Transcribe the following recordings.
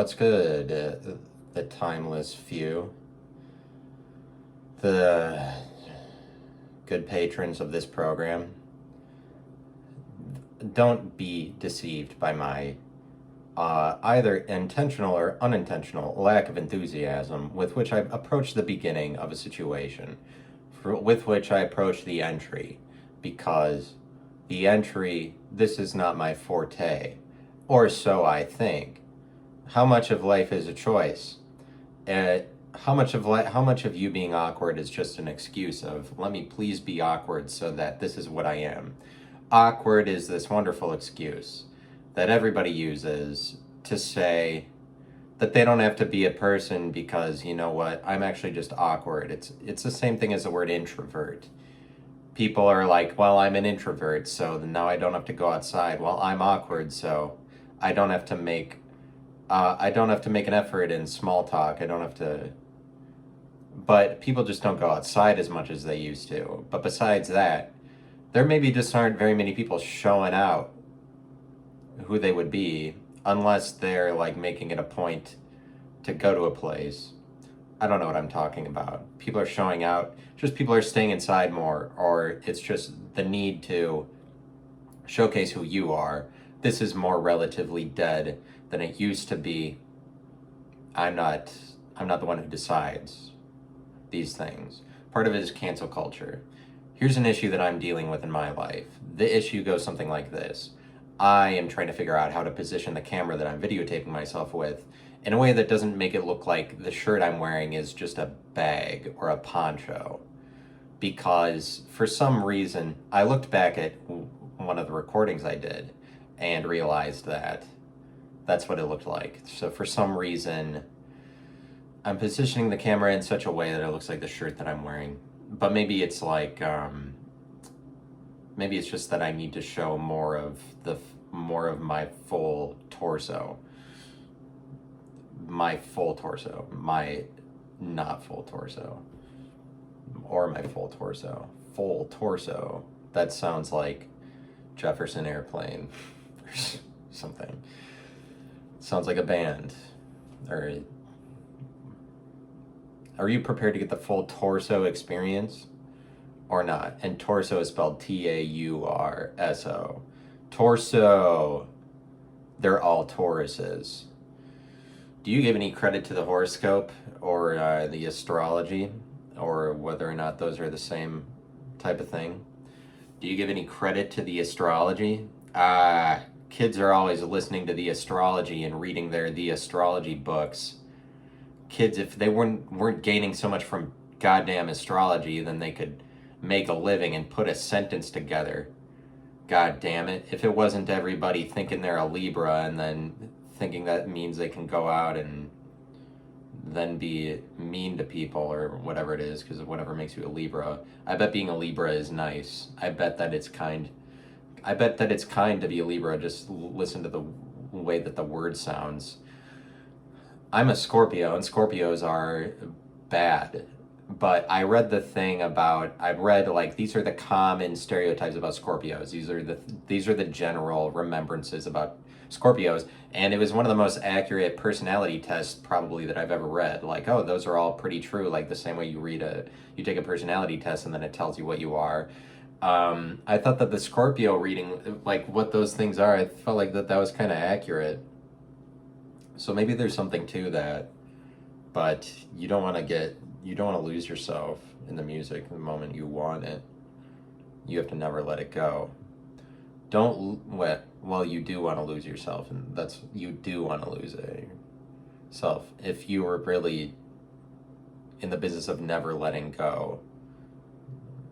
What's good, the timeless few, the good patrons of this program? Don't be deceived by my either intentional or unintentional lack of enthusiasm with which I approach the beginning of a situation, with which I approach the entry, because the entry, this is not my forte, or so I think. How much of life is a choice? How much of you being awkward is just an excuse of, let me please be awkward so that this is what I am? Awkward is this wonderful excuse that everybody uses to say that they don't have to be a person because, you know what, I'm actually just awkward. It's the same thing as the word introvert. People are like, well, I'm an introvert, so now I don't have to go outside. Well, I'm awkward, so I don't have to make an effort in small talk. I don't have to. But people just don't go outside as much as they used to. But besides that, there maybe just aren't very many people showing out who they would be unless they're like making it a point to go to a place. I don't know what I'm talking about. People are showing out, just people are staying inside more, or it's just the need to showcase who you are. This is more relatively dead than it used to be. I'm not the one who decides these things. Part of it is cancel culture. Here's an issue that I'm dealing with in my life. The issue goes something like this. I am trying to figure out how to position the camera that I'm videotaping myself with in a way that doesn't make it look like the shirt I'm wearing is just a bag or a poncho. Because for some reason, I looked back at one of the recordings I did and realized that that's what it looked like. So for some reason, I'm positioning the camera in such a way that it looks like the shirt that I'm wearing. But maybe it's like, maybe it's just that I need to show more of my full torso. My full torso. My not full torso. Or my full torso. Full torso. That sounds like Jefferson Airplane or something. Sounds like a band. Or are you prepared to get the full torso experience or not? And torso is spelled Taurso. Torso. They're all Tauruses. Do you give any credit to the horoscope or the astrology, or whether or not those are the same type of thing? Do you give any credit to the astrology? Kids are always listening to the astrology and reading the astrology books. Kids, if they weren't gaining so much from goddamn astrology, then they could make a living and put a sentence together. God damn it. If it wasn't everybody thinking they're a Libra and then thinking that means they can go out and then be mean to people or whatever it is, because of whatever makes you a Libra. I bet being a Libra is nice. I bet that it's kind to be a Libra. Just listen to the way that the word sounds. I'm a Scorpio, and Scorpios are bad. But I read like, these are the common stereotypes about Scorpios. These are the general remembrances about Scorpios, and it was one of the most accurate personality tests probably that I've ever read. Like, oh, those are all pretty true. Like the same way you take a personality test and then it tells you what you are. I thought that the Scorpio reading, like what those things are, I felt like that was kind of accurate. So maybe there's something to that, but you don't want to lose yourself in the music the moment you want it. You have to never let it go. You do want to lose yourself, and you do want to lose yourself. If you were really in the business of never letting go,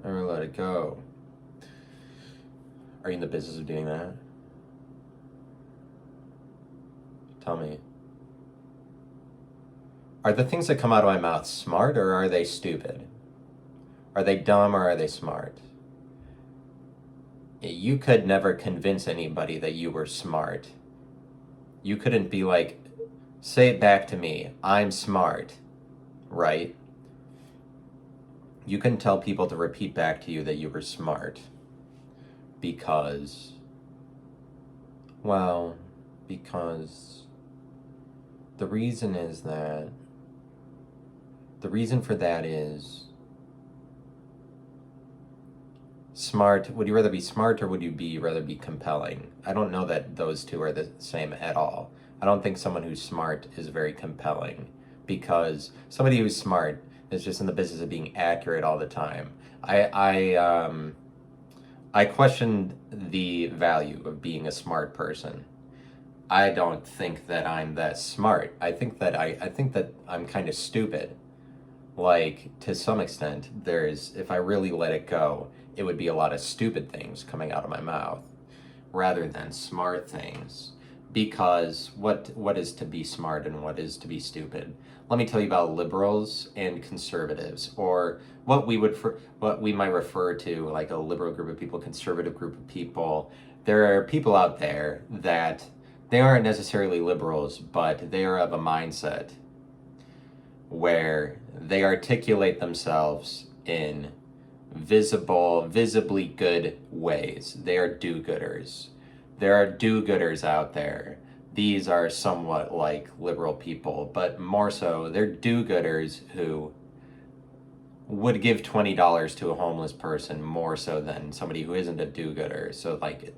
never let it go. Are you in the business of doing that? Tell me. Are the things that come out of my mouth smart or are they stupid? Are they dumb or are they smart? You could never convince anybody that you were smart. You couldn't be like, say it back to me, I'm smart, right? You couldn't tell people to repeat back to you that you were smart because The reason is that, the reason for that is smart. Would you rather be smart or would you rather be compelling? I don't know that those two are the same at all. I don't think someone who's smart is very compelling, because somebody who's smart is just in the business of being accurate all the time. I question the value of being a smart person. I don't think that I'm that smart. I think that I'm kind of stupid. Like, to some extent, if I really let it go, it would be a lot of stupid things coming out of my mouth rather than smart things. Because what is to be smart and what is to be stupid? Let me tell you about liberals and conservatives, or what we might refer to like a liberal group of people, conservative group of people. There are people out there that they aren't necessarily liberals, but they are of a mindset where they articulate themselves in visibly good ways. They are do-gooders. There are do-gooders out there. These are somewhat like liberal people, but more so, they're do-gooders who would give $20 to a homeless person more so than somebody who isn't a do-gooder. So like,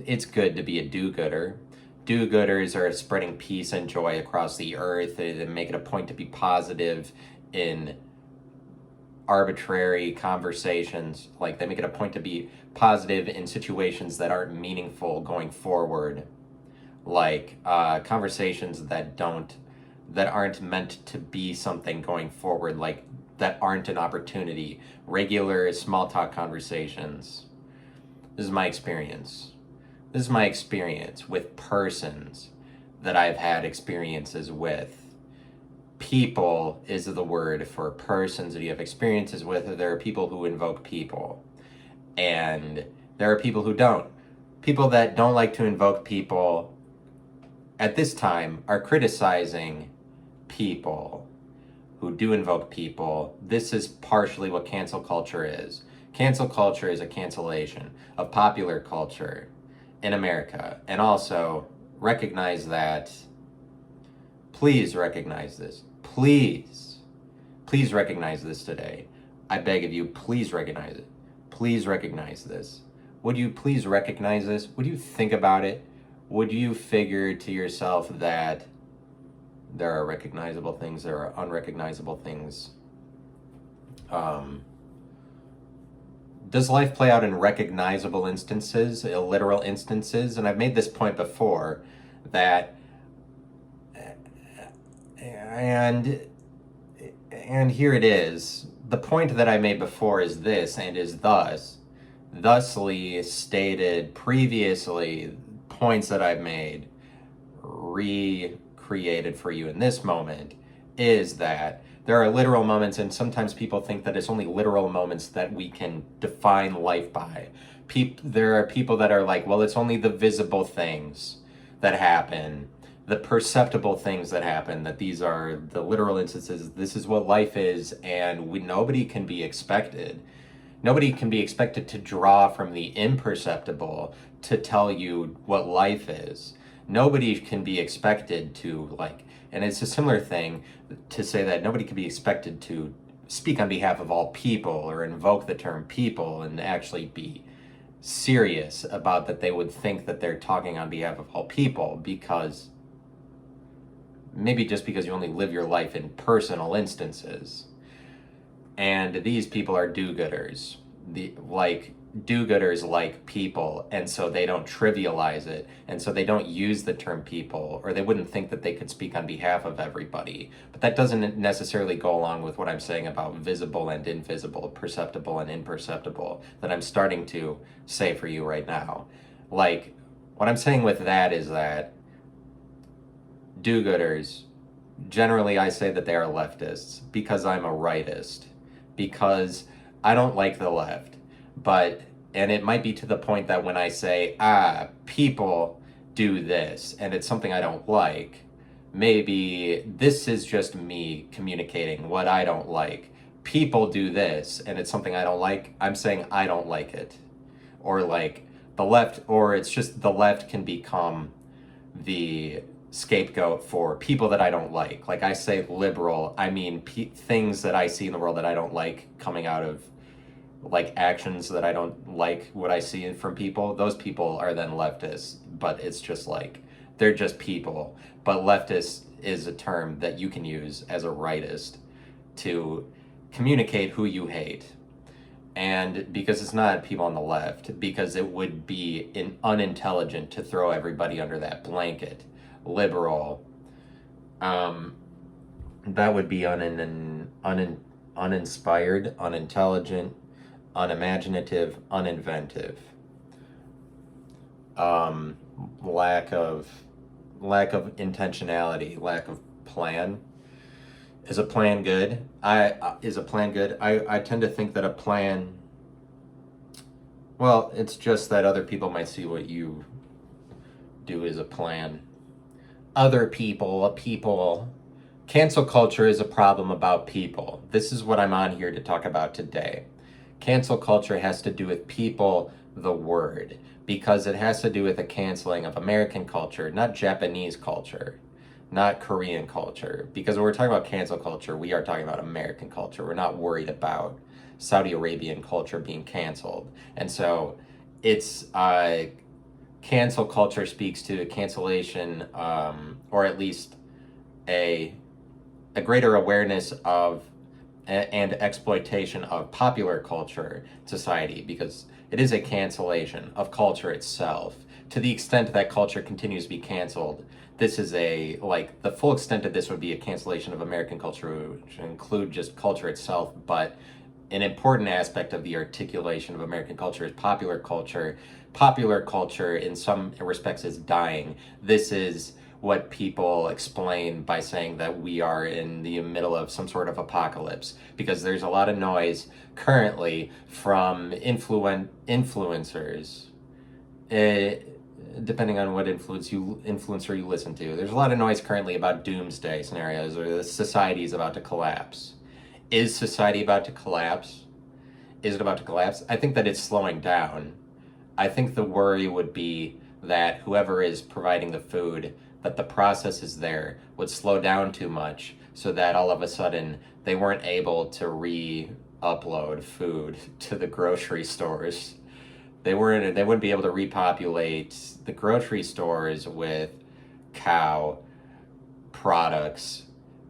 it's good to be a do-gooder. Do-gooders are spreading peace and joy across the earth. They make it a point to be positive in arbitrary conversations. Like, they make it a point to be positive in situations that aren't meaningful going forward. Like conversations that aren't meant to be something going forward, like that aren't an opportunity. Regular small talk conversations. This is my experience. This is my experience with persons that I've had experiences with. People is the word for persons that you have experiences with. There are people who invoke people. And there are people who don't. People that don't like to invoke people at this time are criticizing people who do invoke people. This is partially what cancel culture is. Cancel culture is a cancellation of popular culture in America. And also recognize that, please recognize this. Please recognize this today. I beg of you, please recognize it. Please recognize this. Would you please recognize this? Would you think about it? Would you figure to yourself that there are recognizable things, there are unrecognizable things? Does life play out in recognizable instances, literal instances? And I've made this point before, that, and here it is. The point that I made before is this, and is thusly stated previously, points that I've made, recreated for you in this moment, is that there are literal moments, and sometimes people think that it's only literal moments that we can define life by. There are people that are like, well, it's only the visible things that happen, the perceptible things that happen, that these are the literal instances. This is what life is, and nobody can be expected to draw from the imperceptible to tell you what life is. Nobody can be expected to, like, and it's a similar thing to say that nobody can be expected to speak on behalf of all people or invoke the term people and actually be serious about that they would think that they're talking on behalf of all people, because maybe just because you only live your life in personal instances. And these people are do-gooders. Do-gooders like people, and so they don't trivialize it, and so they don't use the term people, or they wouldn't think that they could speak on behalf of everybody. But that doesn't necessarily go along with what I'm saying about visible and invisible, perceptible and imperceptible, that I'm starting to say for you right now. Like, what I'm saying with that is that do-gooders, generally I say that they are leftists, because I'm a rightist, because I don't like the left. And it might be to the point that when I say, people do this, and it's something I don't like, maybe this is just me communicating what I don't like. People do this, and it's something I don't like, I'm saying I don't like it. Or like the left, or it's just the left can become the scapegoat for people that I don't like. Like I say liberal, I mean things that I see in the world that I don't like coming out of like actions that I don't like what I see from people. Those people are then leftists, but it's just like they're just people. But leftist is a term that you can use as a rightist to communicate who you hate. And because it's not people on the left, because it would be unintelligent to throw everybody under that blanket. Liberal, that would be uninspired, unintelligent, unimaginative, uninventive. Lack of intentionality, lack of plan. Is a plan good? I tend to think that a plan, well, it's just that other people might see what you do as a plan. Other people. Cancel culture is a problem about people. This is what I'm on here to talk about today. Cancel culture has to do with people, the word, because it has to do with the canceling of American culture, not Japanese culture, not Korean culture. Because when we're talking about cancel culture, we are talking about American culture. We're not worried about Saudi Arabian culture being canceled. And so it's cancel culture speaks to cancellation, or at least a greater awareness of and exploitation of popular culture society, because it is a cancellation of culture itself. To the extent that culture continues to be canceled, this is the full extent of this would be a cancellation of American culture, which would include just culture itself, but an important aspect of the articulation of American culture is popular culture. Popular culture, in some respects, is dying. This is what people explain by saying that we are in the middle of some sort of apocalypse, because there's a lot of noise currently from influencers. Depending on what influencer you listen to, there's a lot of noise currently about doomsday scenarios, or the society is about to collapse. Is society about to collapse? Is it about to collapse? I think that it's slowing down. I think the worry would be that whoever is providing the food, that the process is there, would slow down too much, so that all of a sudden they weren't able to re-upload food to the grocery stores. They wouldn't be able to repopulate the grocery stores with cow products.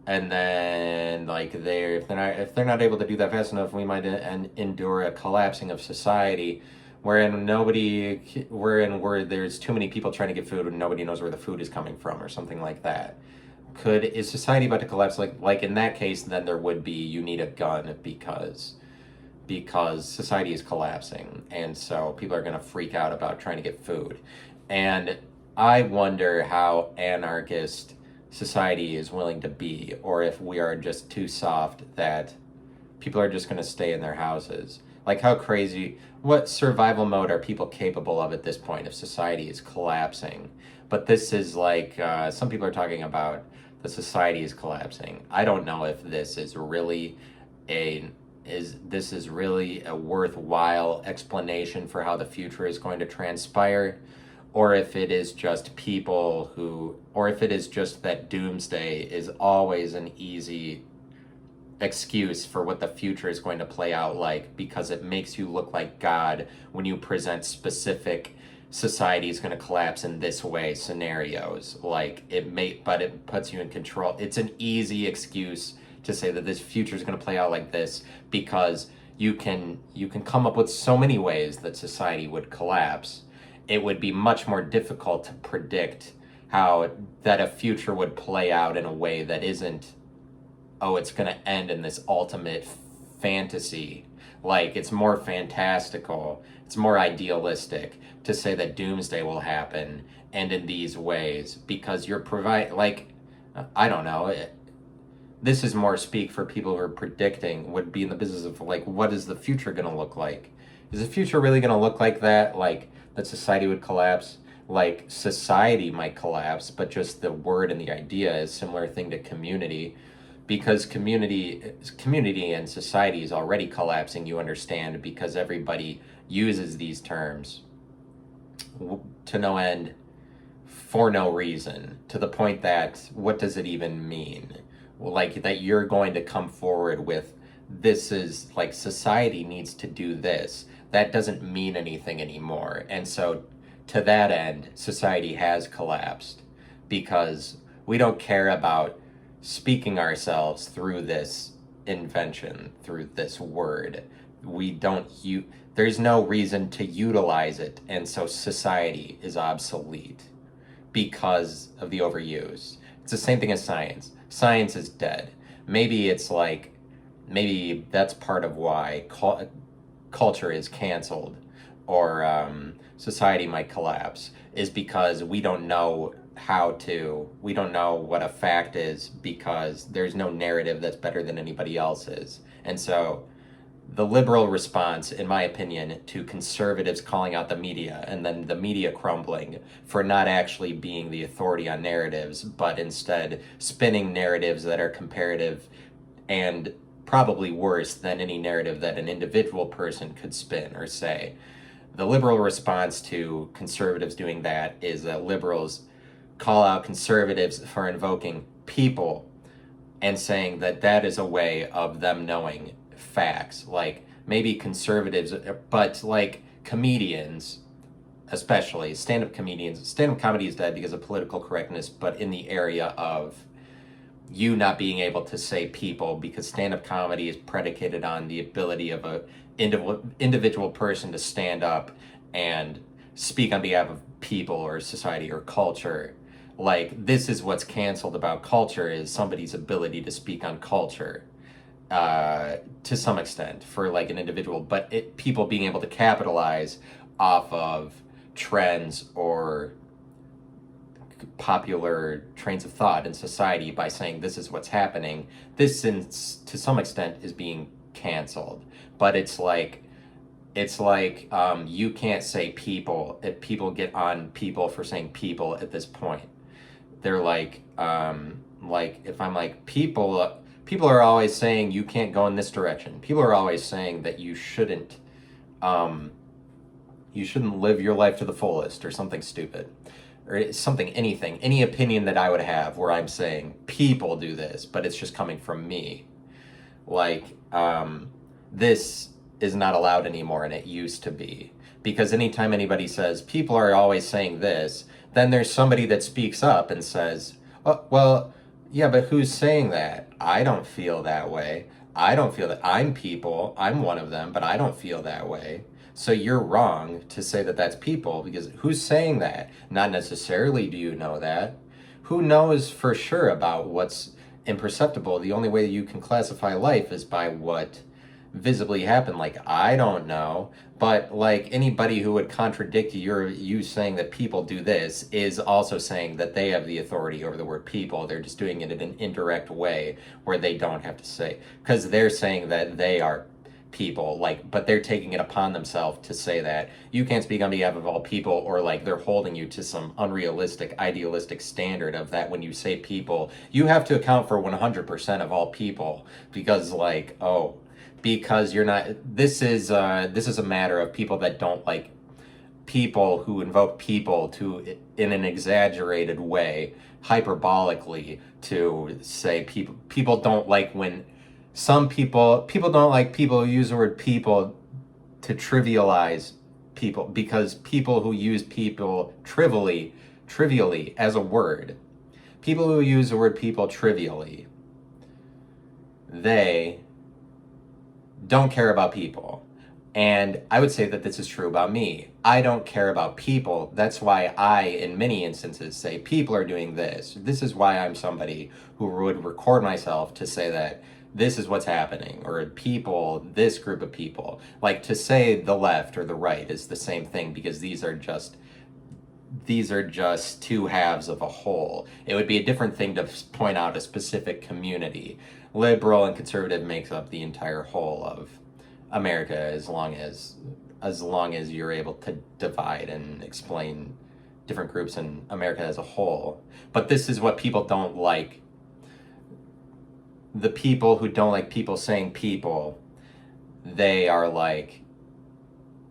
And then, like, if they're not able to do that fast enough, we might endure a collapsing of society, where there's too many people trying to get food and nobody knows where the food is coming from, or something like that. Is society about to collapse? Like in that case, then you need a gun, because society is collapsing, and so people are going to freak out about trying to get food. And I wonder how anarchist society is willing to be, or if we are just too soft that people are just going to stay in their houses. Like, how crazy, what survival mode are people capable of at this point if society is collapsing? But this is like, some people are talking about the society is collapsing. I don't know if this is really a worthwhile explanation for how the future is going to transpire, or if it is just that doomsday is always an easy excuse for what the future is going to play out like, because it makes you look like God when you present specific society is going to collapse in this way scenarios. But it puts you in control. It's an easy excuse to say that this future is going to play out like this, because you can come up with so many ways that society would collapse. It would be much more difficult to predict how that a future would play out in a way that isn't, oh, it's going to end in this ultimate fantasy. Like, it's more fantastical, it's more idealistic to say that doomsday will happen and in these ways, because you're I don't know, this is more speak for people who are predicting, would be in the business of, like, what is the future going to look like? Is the future really going to look like that? Like, that society would collapse? Like, society might collapse, but just the word and the idea is similar thing to community, because community and society is already collapsing, you understand, because everybody uses these terms to no end for no reason, to the point that what does it even mean? Like that you're going to come forward with, this is like society needs to do this. That doesn't mean anything anymore. And so to that end, society has collapsed because we don't care about speaking ourselves through this invention, through this word. We don't there's no reason to utilize it, and so society is obsolete because of the overuse. It's the same thing as science. Science is dead. Maybe it's like, maybe that's part of why culture is canceled, or society might collapse, is because we don't know we don't know what a fact is, because there's no narrative that's better than anybody else's. And so the liberal response, in my opinion, to conservatives calling out the media and then the media crumbling for not actually being the authority on narratives, but instead spinning narratives that are comparative and probably worse than any narrative that an individual person could spin or say. The liberal response to conservatives doing that is that liberals call out conservatives for invoking people and saying that that is a way of them knowing facts. Like maybe conservatives, but like comedians, especially stand-up comedians, stand-up comedy is dead because of political correctness, but in the area of you not being able to say people, because stand-up comedy is predicated on the ability of a individual person to stand up and speak on behalf of people or society or culture. Like, this is what's canceled about culture, is somebody's ability to speak on culture to some extent for like an individual, but people being able to capitalize off of trends or popular trains of thought in society by saying this is what's happening. This, to some extent, is being canceled, but it's like you can't say people if people get on people for saying people at this point. They're like if I'm like, people are always saying you can't go in this direction. People are always saying that you shouldn't live your life to the fullest, or something stupid, or something, anything, any opinion that I would have where I'm saying people do this, but it's just coming from me. Like, this is not allowed anymore, and it used to be. Because anytime anybody says people are always saying this, then there's somebody that speaks up and says, oh, well, yeah, but who's saying that? I don't feel that way. I don't feel that. I'm people. I'm one of them, but I don't feel that way. So you're wrong to say that that's people, because who's saying that? Not necessarily do you know that. Who knows for sure about what's imperceptible? The only way you can classify life is by what visibly happened. Like, I don't know, but like anybody who would contradict you saying that people do this is also saying that they have the authority over the word people. They're just doing it in an indirect way where they don't have to say, because they're saying that they are people, like, but they're taking it upon themselves to say that you can't speak on behalf of all people, or like they're holding you to some unrealistic, idealistic standard of that when you say people, you have to account for 100% of all people, because like, oh, because you're not, this is a matter of people that don't like, people who invoke people to, in an exaggerated way, hyperbolically, to say people don't like when some people don't like people who use the word people to trivialize people, because people who use people trivially as a word, people who use the word people trivially, they don't care about people. And I would say that this is true about me. I don't care about people. That's why I, in many instances, say people are doing this. This is why I'm somebody who would record myself to say that this is what's happening, or people, this group of people. Like, to say the left or the right is the same thing, because these are just two halves of a whole. It would be a different thing to point out a specific community. Liberal and conservative makes up the entire whole of America, as long as you're able to divide and explain different groups in America as a whole. But this is what people don't like. The people who don't like people saying people, they are like,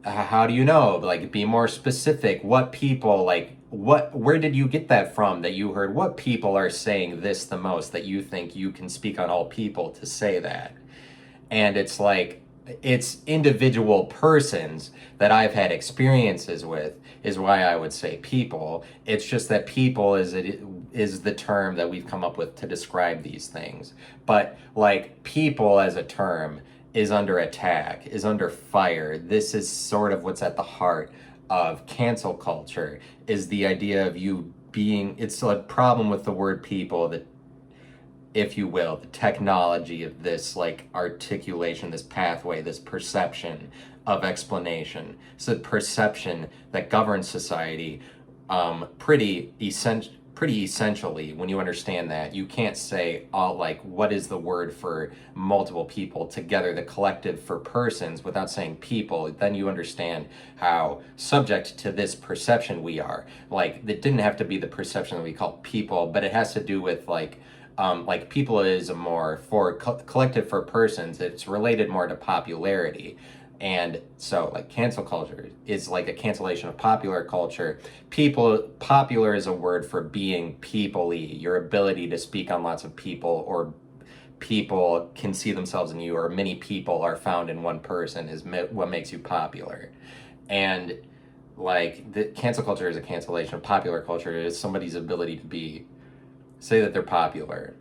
how do you know? Like, be more specific. What people? Like, where did you get that from, that you heard what people are saying this the most, that you think you can speak on all people to say that? And it's like, it's individual persons that I've had experiences with is why I would say people. It's just that people is the term that we've come up with to describe these things. But like, people as a term is under attack, is under fire. This is sort of what's at the heart of cancel culture, is the idea of you being, it's a problem with the word people, that, if you will, the technology of this like articulation, this pathway, this perception of explanation. So perception that governs society, pretty essentially. When you understand that, you can't say all like, what is the word for multiple people together, the collective for persons, without saying people. Then you understand how subject to this perception we are. Like, it didn't have to be the perception that we call people, but it has to do with like people is more for collective for persons. It's related more to popularity. And so like cancel culture is like a cancellation of popular culture. Popular is a word for being people-y, your ability to speak on lots of people, or people can see themselves in you, or many people are found in one person, is what makes you popular. And like, the cancel culture is a cancellation of popular culture. It is somebody's ability to say that they're popular.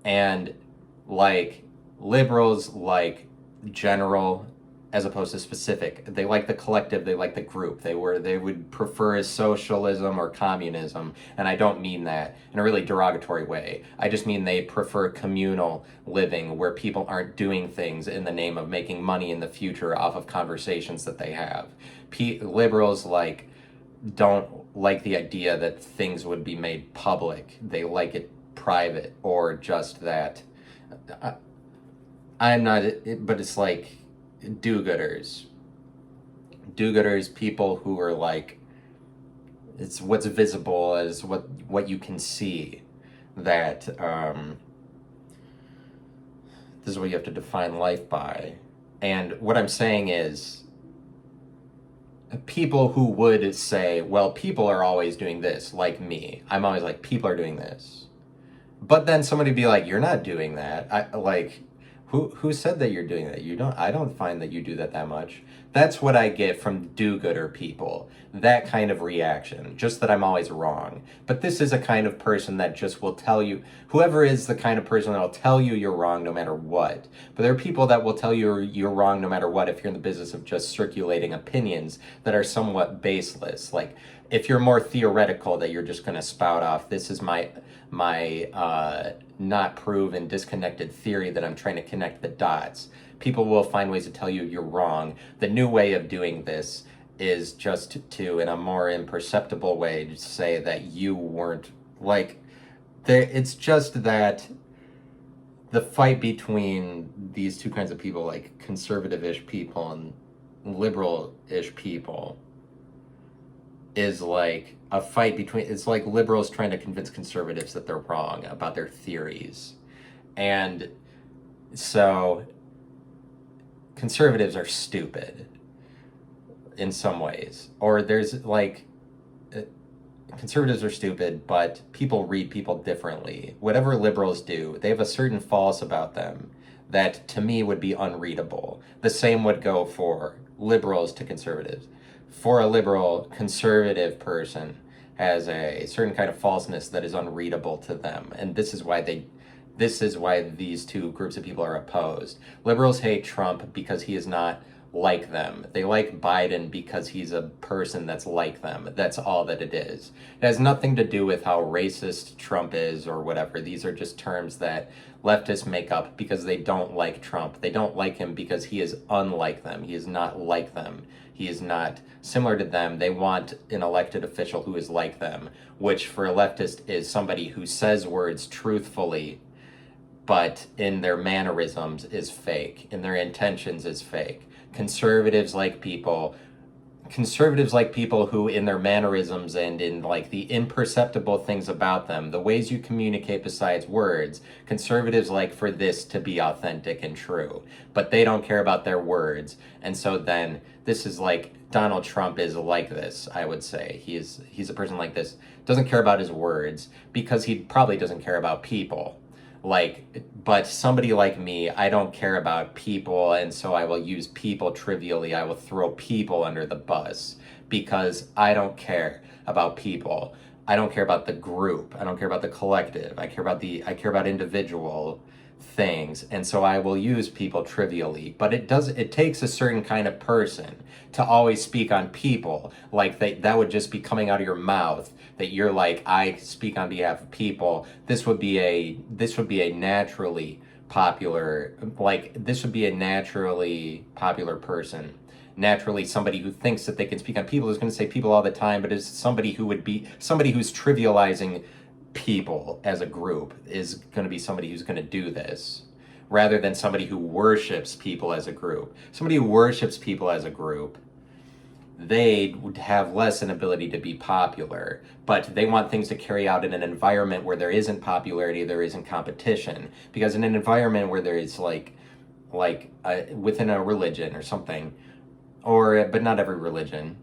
And like, liberals like general as opposed to specific. They like the collective, they like the group. They would prefer socialism or communism, and I don't mean that in a really derogatory way. I just mean they prefer communal living, where people aren't doing things in the name of making money in the future off of conversations that they have. Liberals like don't like the idea that things would be made public. They like it private, or just that. I'm not, but it's like do-gooders, people who are like, it's what's visible as what you can see. That this is what you have to define life by. And what I'm saying is, people who would say, well, people are always doing this, like me. I'm always like, people are doing this. But then somebody be like, you're not doing that. Who said that you're doing that? I don't find that you do that much. That's what I get from do-gooder people. That kind of reaction. Just that I'm always wrong. But this is a kind of person that just will tell you, whoever is the kind of person that will tell you you're wrong no matter what. But there are people that will tell you you're wrong no matter what if you're in the business of just circulating opinions that are somewhat baseless. Like, if you're more theoretical, that you're just going to spout off, this is my not proven disconnected theory that I'm trying to connect the dots. People will find ways to tell you you're wrong. The new way of doing this is just to, in a more imperceptible way, to say that you weren't like, it's just that the fight between these two kinds of people, like conservative-ish people and liberal-ish people, is like a fight between, it's like liberals trying to convince conservatives that they're wrong about their theories. And so conservatives are stupid in some ways, or there's like, conservatives are stupid, but people read people differently. Whatever liberals do, they have a certain false about them that to me would be unreadable. The same would go for liberals to conservatives. For a liberal, conservative person has a certain kind of falseness that is unreadable to them. And this is why these two groups of people are opposed. Liberals hate Trump because he is not like them. They like Biden because he's a person that's like them. That's all that it is. It has nothing to do with how racist Trump is or whatever. These are just terms that leftists make up because they don't like Trump. They don't like him because he is unlike them. He is not like them. He is not similar to them. They want an elected official who is like them, which for a leftist is somebody who says words truthfully, but in their mannerisms is fake, in their intentions is fake. Conservatives like people conservatives like people who, in their mannerisms and in like the imperceptible things about them, the ways you communicate besides words, conservatives like for this to be authentic and true, but they don't care about their words. And so then this is like Donald Trump is like this, I would say. He's a person like this, doesn't care about his words because he probably doesn't care about people. Like, but somebody like me, I don't care about people, and so I will use people trivially. I will throw people under the bus because I don't care about people. I don't care about the group. I don't care about the collective. I care about individual things, and so I will use people trivially. But it takes a certain kind of person to always speak on people. Like that would just be coming out of your mouth, that you're like, I speak on behalf of people. This would be a naturally popular, person. Naturally, somebody who thinks that they can speak on people is going to say people all the time, but is somebody who's trivializing people as a group is going to be somebody who's going to do this, rather than somebody who worships people as a group. Somebody who worships people as a group, they would have less an ability to be popular, but they want things to carry out in an environment where there isn't popularity, there isn't competition. Because in an environment where there is within a religion or something, but not every religion,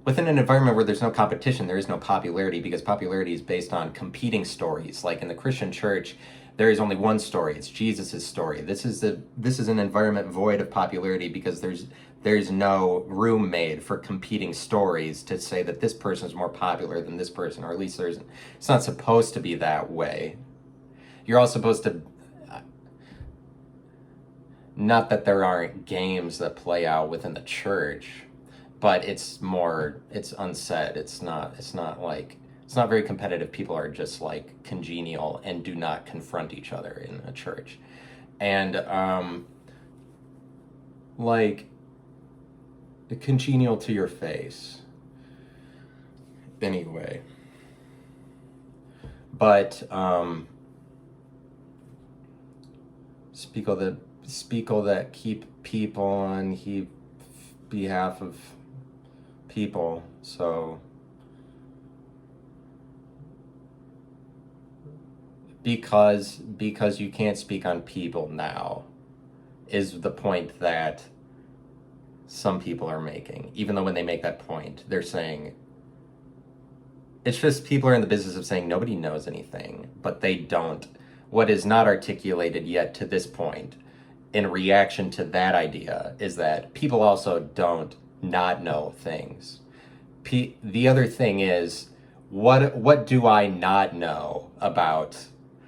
within an environment where there's no competition, there is no popularity, because popularity is based on competing stories. Like in the Christian church, there is only one story. It's Jesus' story. This is an environment void of popularity because there's no room made for competing stories to say that this person is more popular than this person, or at least it's not supposed to be that way. You're all supposed to, not that there aren't games that play out within the church, but it's unsaid. It's not very competitive. People are just like congenial and do not confront each other in a church. And congenial to your face. Anyway. But speakle that keep people on behalf of people. So because you can't speak on people now is the point that some people are making. Even though when they make that point, they're saying, it's just people are in the business of saying nobody knows anything, but they don't. What is not articulated yet to this point in reaction to that idea is that people also don't not know things. The other thing is, what do I not know about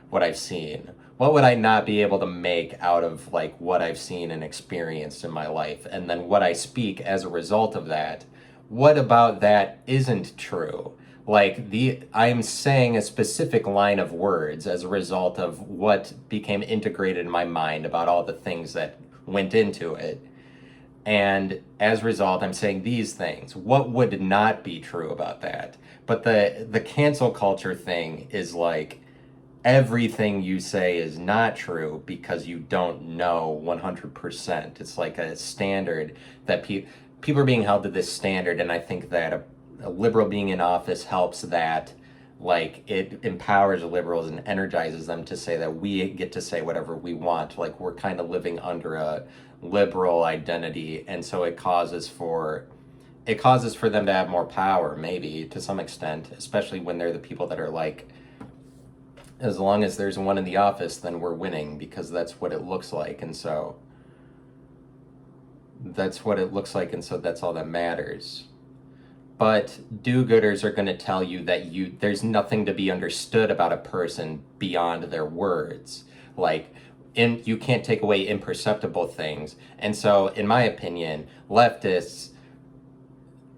what I've seen? What would I not be able to make out of like what I've seen and experienced in my life? And then what I speak as a result of that, what about that isn't true? Like I'm saying a specific line of words as a result of what became integrated in my mind about all the things that went into it. And as a result, I'm saying these things. What would not be true about that? But the cancel culture thing is like, everything you say is not true because you don't know 100%. It's like a standard that people are being held to this standard, and I think that a liberal being in office helps that. Like, it empowers liberals and energizes them to say that we get to say whatever we want. Like, we're kind of living under a liberal identity, and so it causes for them to have more power, maybe to some extent, especially when they're the people that are like, as long as there's one in the office, then we're winning, because that's what it looks like. And so that's what it looks like. And so that's all that matters. But do-gooders are going to tell you that there's nothing to be understood about a person beyond their words. Like, you can't take away imperceptible things. And so, in my opinion, leftists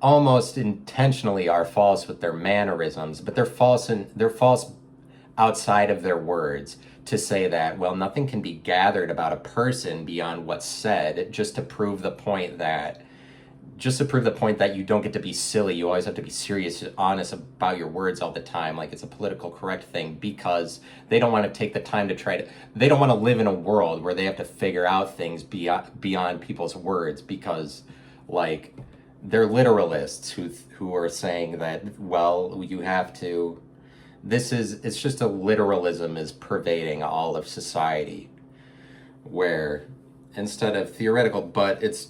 almost intentionally are false with their mannerisms, but they're false outside of their words to say that, well, nothing can be gathered about a person beyond what's said, just to prove the point that you don't get to be silly. You always have to be serious and honest about your words all the time, like it's a political correct thing, because they don't want to take the time they don't want to live in a world where they have to figure out things beyond people's words, because Like, they're literalists who are saying that, well, you have to, it's just a literalism is pervading all of society, where instead of theoretical, but it's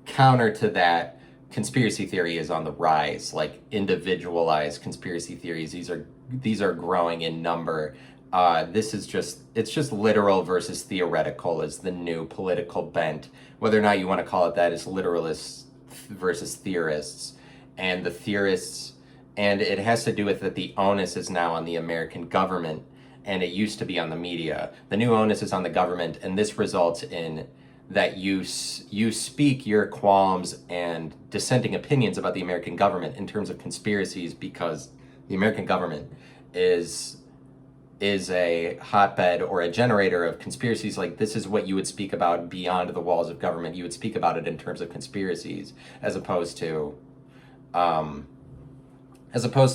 counter to that, conspiracy theory is on the rise. Like, individualized conspiracy theories, these are growing in number. It's just literal versus theoretical is the new political bent. Whether or not you want to call it that is literalists versus theorists. And the theorists, and it has to do with that the onus is now on the American government, and it used to be on the media. The new onus is on the government, and this results in that you speak your qualms and dissenting opinions about the American government in terms of conspiracies, because the American government is a hotbed or a generator of conspiracies. Like, this is what you would speak about beyond the walls of government. You would speak about it in terms of conspiracies, as opposed to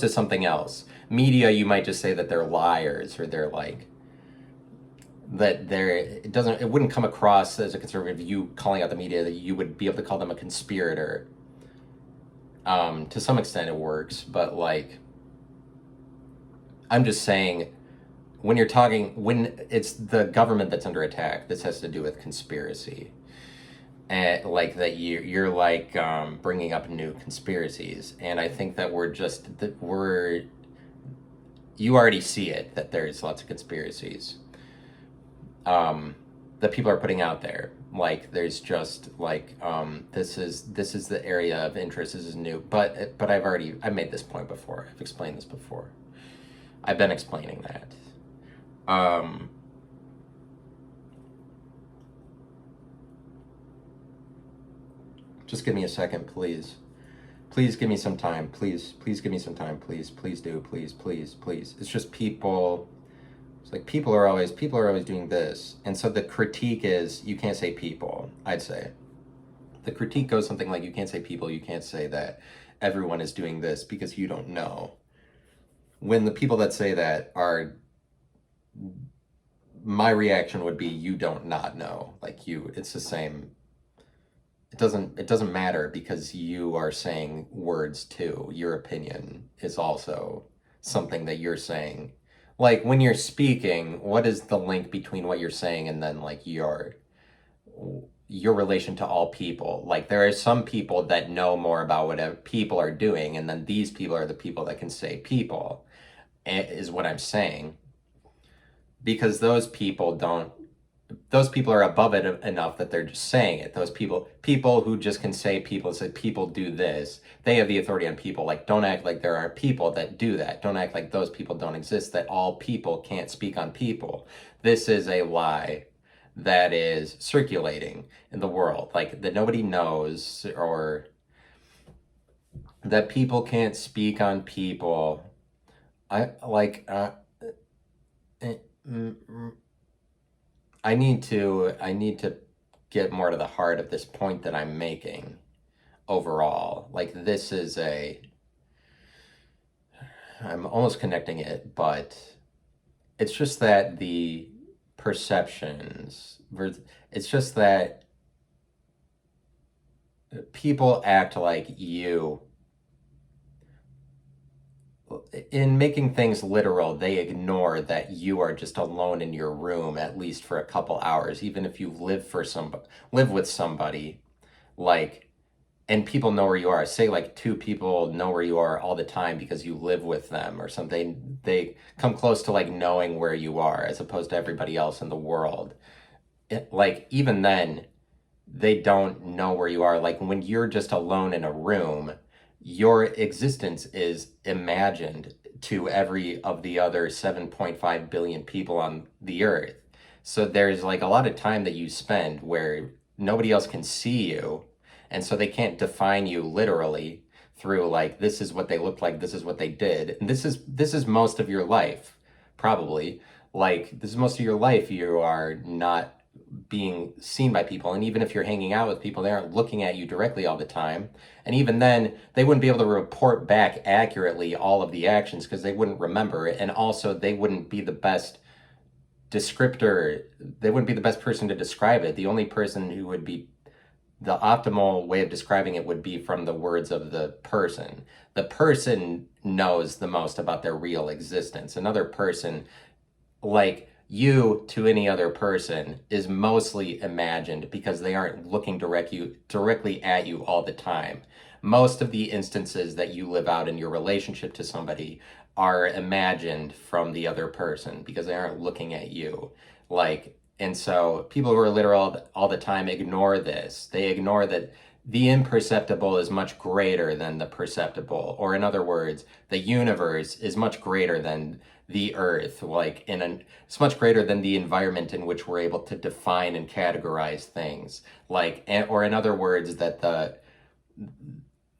something else. Media, you might just say that they're liars, or they're like, that it wouldn't come across as a conservative, you calling out the media, that you would be able to call them a conspirator. To some extent it works, but like, I'm just saying, when it's the government that's under attack, this has to do with conspiracy. And like that, you're like bringing up new conspiracies, and I think that you already see it, that there's lots of conspiracies that people are putting out there. Like, there's just like this is the area of interest. This is new, but I've made this point before. I've explained this before. I've been explaining that. Just give me a second, please. Please give me some time. Please give me some time. Please do. Please. It's just people. It's like people are always doing this. And so the critique is, you can't say people, I'd say. The critique goes something like, you can't say people, you can't say that everyone is doing this because you don't know. When the people that say that are, my reaction would be, you don't not know. Like, it's the same. It doesn't matter, because you are saying words too. Your opinion is also something that you're saying. Like, when you're speaking, what is the link between what you're saying and then like your relation to all people? Like, there are some people that know more about what people are doing, and then these people are the people that can say people, is what I'm saying. Because those people are above it enough that they're just saying it. Those people who just can say people do this, they have the authority on people. Like, don't act like there aren't people that do that. Don't act like those people don't exist, that all people can't speak on people. This is a lie that is circulating in the world, like, that nobody knows, or that people can't speak on people. I need to get more to the heart of this point that I'm making overall. Like, I'm almost connecting it, but it's just that the perceptions, it's just that people act like you. In making things literal, they ignore that you are just alone in your room, at least for a couple hours, even if you live with somebody, like, and people know where you are. Say like two people know where you are all the time because you live with them or something. They come close to like knowing where you are, as opposed to everybody else in the world. Like, even then, they don't know where you are. Like, when you're just alone in a room, your existence is imagined to every of the other 7.5 billion people on the earth. So there's like a lot of time that you spend where nobody else can see you, and so they can't define you literally through like, this is what they look like, this is what they did, and this is most of your life, probably. Like, this is most of your life, you are not being seen by people. And even if you're hanging out with people, they aren't looking at you directly all the time. And even then, they wouldn't be able to report back accurately all of the actions, because they wouldn't remember it. And also, they wouldn't be the best descriptor. They wouldn't be the best person to describe it. The only person who would be the optimal way of describing it would be from the words of the person. The person knows the most about their real existence. Another person, like you to any other person, is mostly imagined because they aren't looking directly at you all the time. Most of the instances that you live out in your relationship to somebody are imagined from the other person because they aren't looking at you. Like, and so people who are literal all the time ignore this. They ignore that the imperceptible is much greater than the perceptible. Or in other words, the universe is much greater than the earth, like it's much greater than the environment in which we're able to define and categorize things. Like, or in other words, that the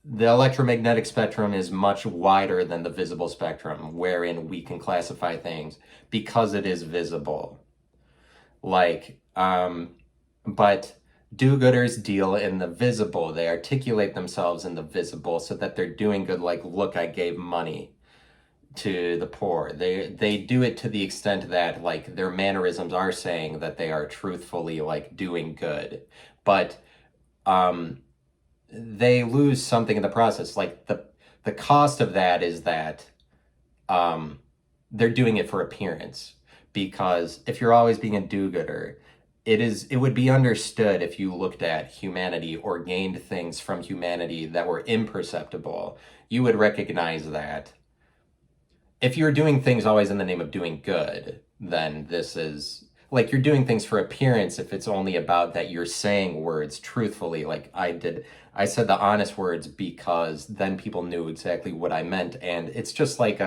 electromagnetic spectrum is much wider than the visible spectrum, wherein we can classify things because it is visible. Like, but do-gooders deal in the visible. They articulate themselves in the visible so that they're doing good. Like, look, I gave money to the poor. They do it to the extent that, like, their mannerisms are saying that they are truthfully, like, doing good. But they lose something in the process. Like, the cost of that is that they're doing it for appearance. Because if you're always being a do-gooder, it would be understood if you looked at humanity or gained things from humanity that were imperceptible. You would recognize that if you're doing things always in the name of doing good, then this is like you're doing things for appearance if it's only about that you're saying words truthfully, like I did. I said the honest words because then people knew exactly what I meant. And it's just like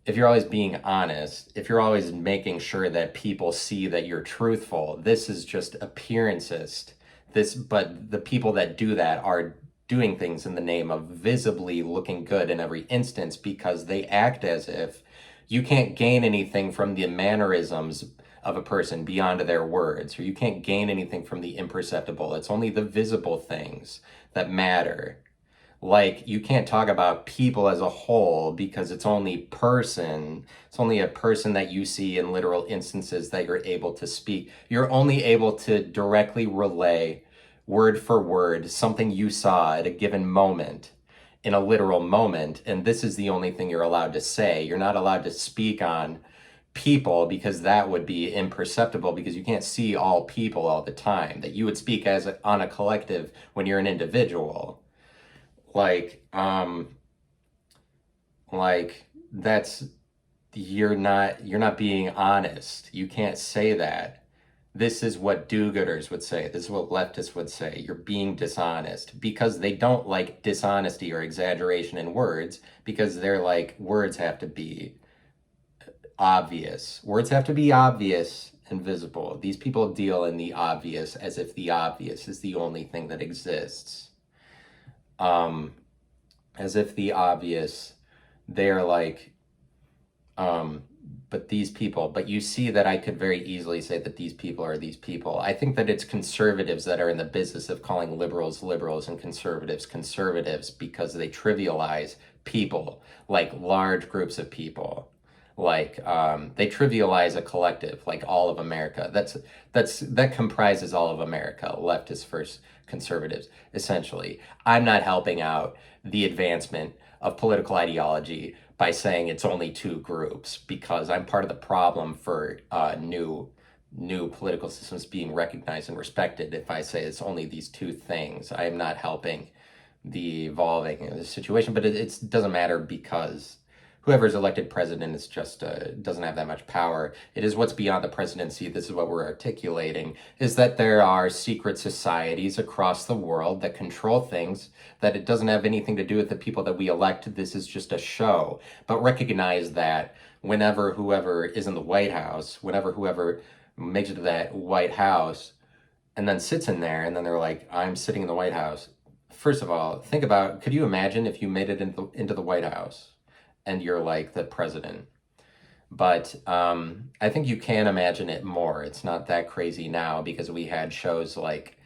if you're always being honest, if you're always making sure that people see that you're truthful, this is just appearancist. But the people that do that are doing things in the name of visibly looking good in every instance because they act as if you can't gain anything from the mannerisms of a person beyond their words, or you can't gain anything from the imperceptible. It's only the visible things that matter. Like, you can't talk about people as a whole because it's only a person that you see in literal instances that you're able to speak. You're only able to directly relay word for word something you saw at a given moment in a literal moment, and this is the only thing you're allowed to say. You're not allowed to speak on people because that would be imperceptible because you can't see all people all the time. That you would speak on a collective when you're an individual. Like that's you're not being honest. You can't say that. This is what do-gooders would say. This is what leftists would say. You're being dishonest because they don't like dishonesty or exaggeration in words because they're like, words have to be obvious. Words have to be obvious and visible. These people deal in the obvious as if the obvious is the only thing that exists. As if the obvious, they're like, but you see that I could very easily say that these people are these people. I think that it's conservatives that are in the business of calling liberals liberals and conservatives conservatives because they trivialize people, like large groups of people. Like they trivialize a collective, like all of America. That comprises all of America, leftists versus conservatives, essentially. I'm not helping out the advancement of political ideology by saying it's only two groups because I'm part of the problem for new political systems being recognized and respected. If I say it's only these two things, I am not helping the evolving of the situation. But it doesn't matter because whoever's elected president is just doesn't have that much power. It is what's beyond the presidency. This is what we're articulating, is that there are secret societies across the world that control things, that it doesn't have anything to do with the people that we elect. This is just a show. But recognize that whenever whoever is in the White House, whenever whoever makes it to that White House and then sits in there and then they're like, I'm sitting in the White House. First of all, think about, could you imagine if you made it into the White House and you're like the president? But I think you can imagine it more. It's not that crazy now because we had shows like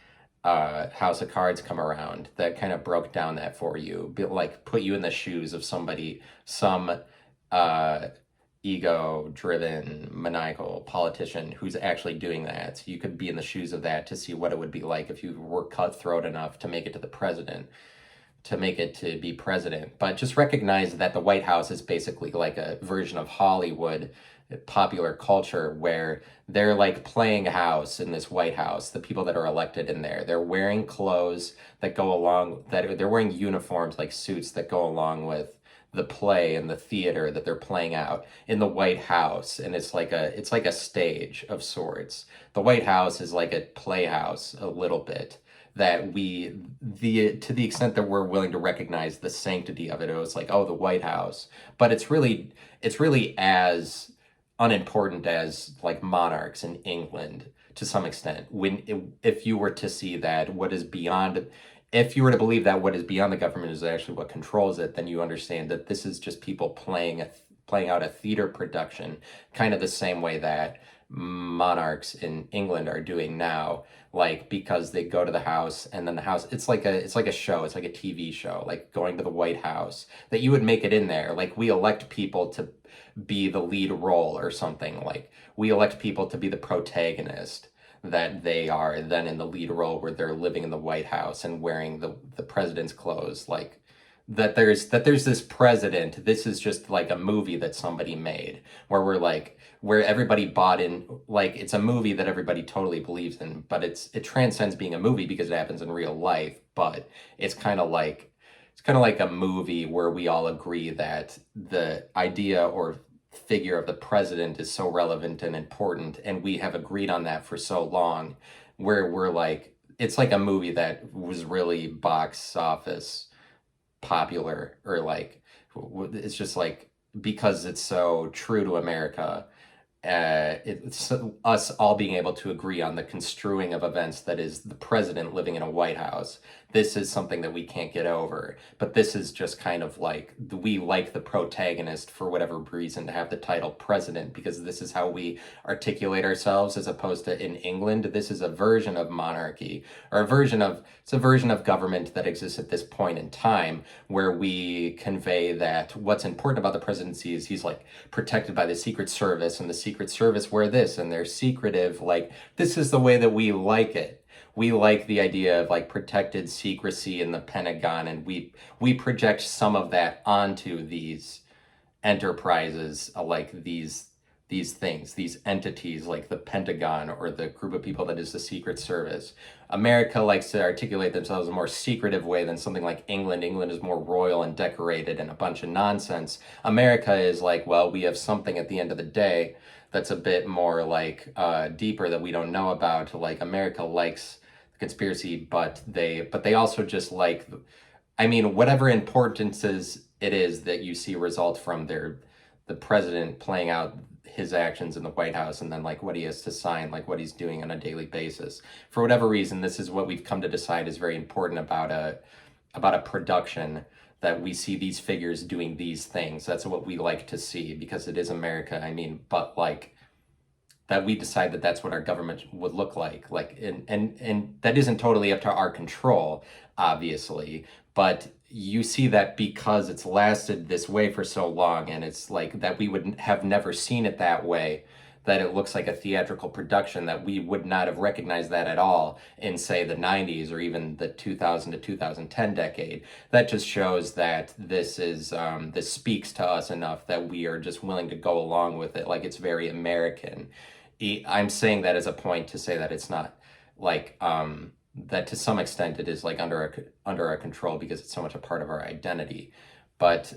House of Cards come around that kind of broke down that for you, like put you in the shoes of somebody, some ego-driven, maniacal politician who's actually doing that. You could be in the shoes of that to see what it would be like if you were cutthroat enough to make it to the president, to make it to be president. But just recognize that the White House is basically like a version of Hollywood popular culture where they're like playing house in this White House. The people that are elected in there, they're wearing clothes that go along, that they're wearing uniforms like suits that go along with the play and the theater that they're playing out in the White House. And it's like a stage of sorts. The White House is like a playhouse a little bit, that to the extent that we're willing to recognize the sanctity of it, it was like, oh, the White House. But it's really as unimportant as like monarchs in England to some extent. If you were to see that what is beyond, if you were to believe that what is beyond the government is actually what controls it, then you understand that this is just people playing out a theater production, kind of the same way that monarchs in England are doing now, like because they go to the house and then the house, it's like a show, it's like a TV show, like going to the White House, that you would make it in there. Like we elect people to be the lead role or something, like we elect people to be the protagonist, that they are then in the lead role where they're living in the White House and wearing the president's clothes, like that there's this president. This is just like a movie that somebody made where we're like, where everybody bought in, like it's a movie that everybody totally believes in, but it transcends being a movie because it happens in real life. But it's kind of like a movie where we all agree that the idea or figure of the president is so relevant and important, and we have agreed on that for so long, where we're like, it's like a movie that was really box office popular, or like it's just like, because it's so true to America, it's us all being able to agree on the construing of events that is the president living in a White House. This is something that we can't get over. But this is just kind of like, we like the protagonist for whatever reason to have the title president, because this is how we articulate ourselves, as opposed to in England, this is a version of monarchy, or it's a version of government that exists at this point in time, where we convey that what's important about the presidency is he's like protected by the Secret Service, and the Secret Service wear this, and they're secretive. Like, this is the way that we like it. We like the idea of like protected secrecy in the Pentagon, and we project some of that onto these enterprises, like these things, these entities like the Pentagon or the group of people that is the Secret Service. America likes to articulate themselves in a more secretive way than something like England. England is more royal and decorated and a bunch of nonsense. America is like, well, we have something at the end of the day that's a bit more like deeper that we don't know about. Like, America likes the conspiracy, but they also just like, I mean, whatever importances it is that you see result from the president playing out his actions in the White House, and then like what he has to sign, like what he's doing on a daily basis. For whatever reason, this is what we've come to decide is very important about a production, that we see these figures doing these things. That's what we like to see because it is America. I mean, but like that we decide that that's what our government would look like, and that isn't totally up to our control, obviously, but you see that because it's lasted this way for so long, and it's like that we would have never seen it that way, that it looks like a theatrical production, that we would not have recognized that at all in, say, the 90s or even the 2000 to 2010 decade. That just shows that this speaks to us enough that we are just willing to go along with it, like it's very American. I'm saying that as a point to say that it's not like that to some extent it is like under our control because it's so much a part of our identity. But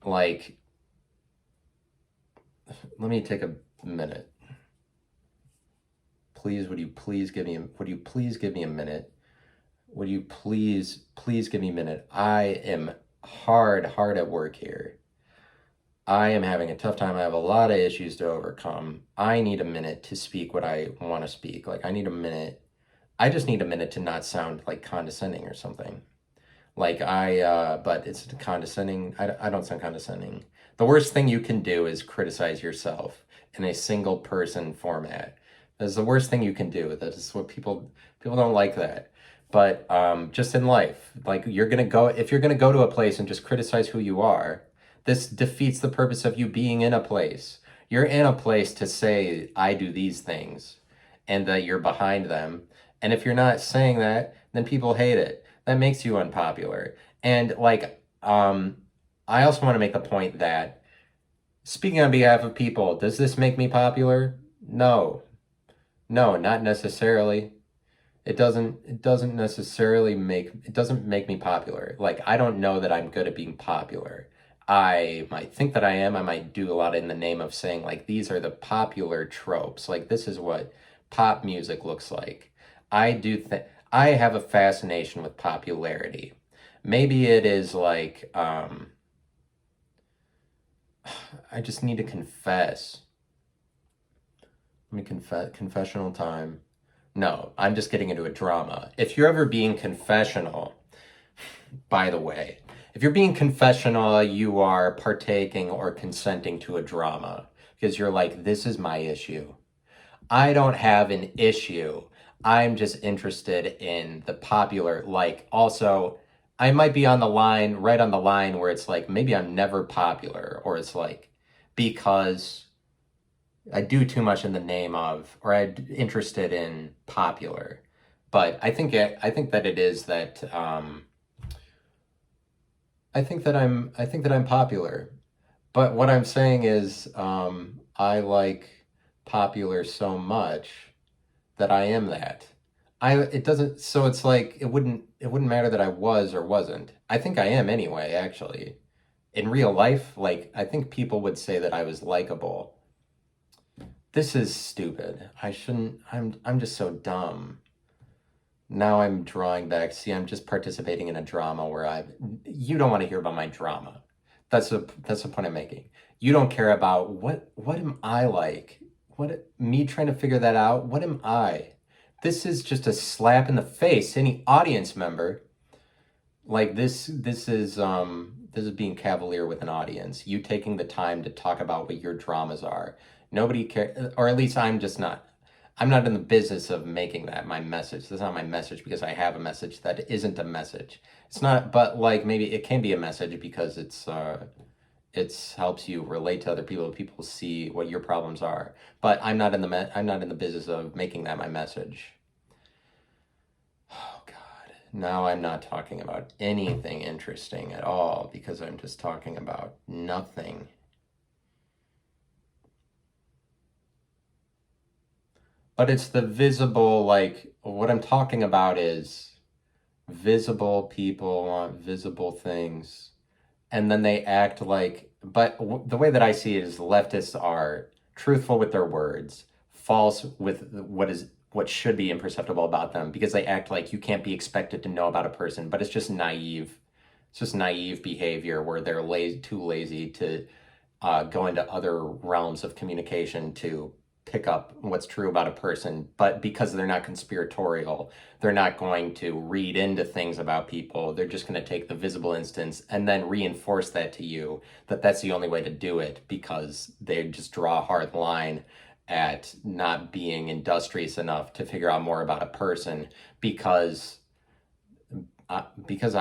like, let me take a minute. Please, would you please give me a minute? Would you please give me a minute? I am hard at work here. I am having a tough time. I have a lot of issues to overcome. I need a minute to speak what I want to speak. Like, I need a minute. I just need a minute to not sound like condescending or something. Like but it's condescending. I don't sound condescending. The worst thing you can do is criticize yourself in a single person format. That's the worst thing you can do. That is what people don't like that. But just in life, like if you're gonna go to a place and just criticize who you are, This defeats the purpose of you being in a place. You're in a place to say, I do these things, and that you're behind them. And if you're not saying that, then people hate it. That makes you unpopular. And like, I also want to make the point that speaking on behalf of people, does this make me popular? No. No, not necessarily. It doesn't necessarily make me popular. Like, I don't know that I'm good at being popular. I might think that I am. I might do a lot in the name of saying, like, these are the popular tropes. Like, this is what pop music looks like. I have a fascination with popularity. Maybe it is like, I just need to confess. Let me confessional time. No, I'm just getting into a drama. If you're ever being confessional, by the way, if you're being confessional, you are partaking or consenting to a drama because you're like, this is my issue. I don't have an issue. I'm just interested in the popular, like, also, I might be on the line, right on the line where it's like, maybe I'm never popular, or it's like, because I do too much in the name of, or I'm interested in popular. But I think that it is that, I think that I'm popular. But what I'm saying is, I like popular so much that I am that. It doesn't, so it's like, it wouldn't matter that I was or wasn't. I think I am anyway, actually. In real life, like, I think people would say that I was likable. This is stupid. I shouldn't, I'm just so dumb. Now I'm drawing back. See, I'm just participating in a drama where you don't want to hear about my drama. That's the point I'm making. You don't care about what am I like? Me trying to figure that out? What am I? This is just a slap in the face. Any audience member, like this is being cavalier with an audience. You taking the time to talk about what your dramas are. Nobody care, or at least I'm just not. I'm not in the business of making that my message. That's not my message because I have a message that isn't a message. It's not, but like maybe it can be a message because it's helps you relate to other people. People see what your problems are. But I'm not in the business of making that my message. Oh God. Now I'm not talking about anything interesting at all because I'm just talking about nothing. But it's the visible, like, what I'm talking about is visible people want visible things. And then they act like, but the way that I see it is leftists are truthful with their words, false with what should be imperceptible about them because they act like you can't be expected to know about a person, but it's just naive. It's just naive behavior where they're too lazy to go into other realms of communication to pick up what's true about a person, but because they're not conspiratorial, they're not going to read into things about people. They're just going to take the visible instance and then reinforce that to you that that's the only way to do it because they just draw a hard line at not being industrious enough to figure out more about a person because I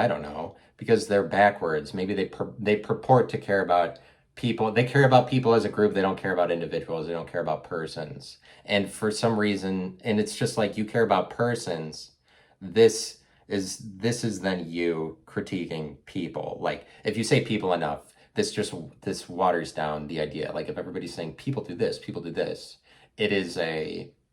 don't know, because they're backwards. Maybe they purport to care about people. They care about people as a group. They don't care about individuals. They don't care about persons. And for some reason, and it's just like you care about persons. This is then you critiquing people. Like if you say people enough, this waters down the idea. Like if everybody's saying people do this,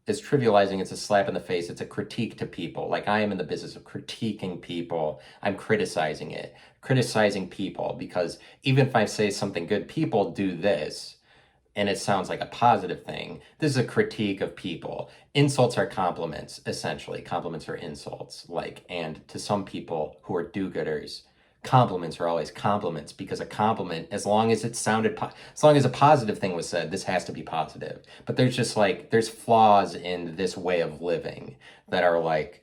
it's trivializing, it's a slap in the face, it's a critique to people. Like I am in the business of critiquing people. I'm criticizing people because even if I say something good, people do this, and it sounds like a positive thing. This is a critique of people. Insults are compliments, essentially. Compliments are insults. Like, and to some people who are do-gooders, compliments are always compliments because a compliment, as long as it sounded, as long as a positive thing was said, this has to be positive. But there's just like, there's flaws in this way of living that are like